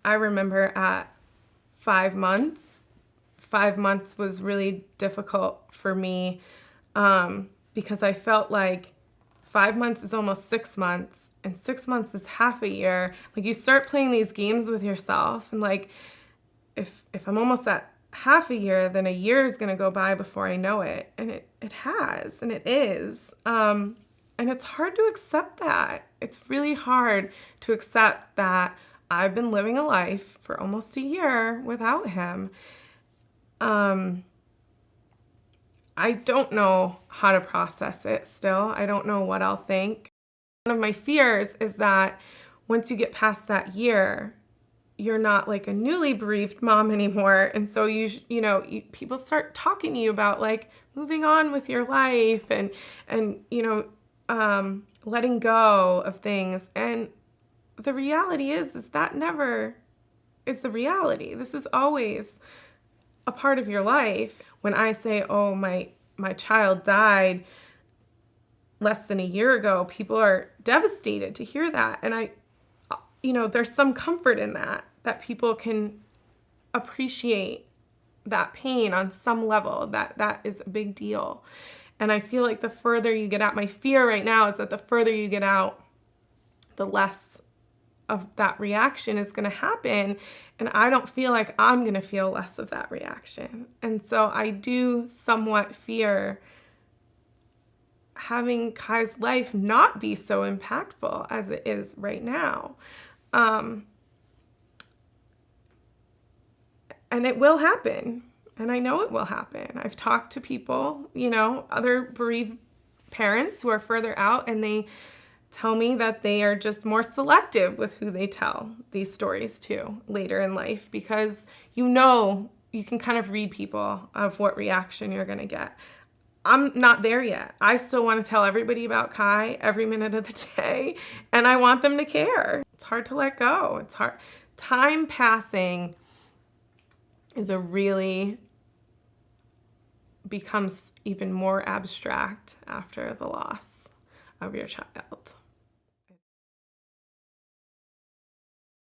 I remember at 5 months, 5 months was really difficult for me because I felt like 5 months is almost 6 months, and 6 months is half a year. Like, you start playing these games with yourself, and like, if I'm almost at half a year, then a year is going to go by before I know it. And it has, and it is. And it's hard to accept that. It's really hard to accept that I've been living a life for almost a year without him. I don't know how to process it still. I don't know what I'll think. One of my fears is that once you get past that year, you're not like a newly bereaved mom anymore. And so people start talking to you about like moving on with your life and letting go of things. And the reality is that never is the reality. This is always a part of your life. When I say, oh, my child died less than a year ago, people are devastated to hear that. And there's some comfort in that people can appreciate that pain on some level, that is a big deal. And I feel like the further you get out, my fear right now is that the further you get out, the less of that reaction is going to happen. And I don't feel like I'm going to feel less of that reaction. And so I do somewhat fear having Kai's life not be so impactful as it is right now. And it will happen. And I know it will happen. I've talked to people, other bereaved parents who are further out, and they tell me that they are just more selective with who they tell these stories to later in life, because you can kind of read people of what reaction you're going to get. I'm not there yet. I still want to tell everybody about Kai every minute of the day, and I want them to care. It's hard to let go. It's hard. Time passing becomes even more abstract after the loss of your child.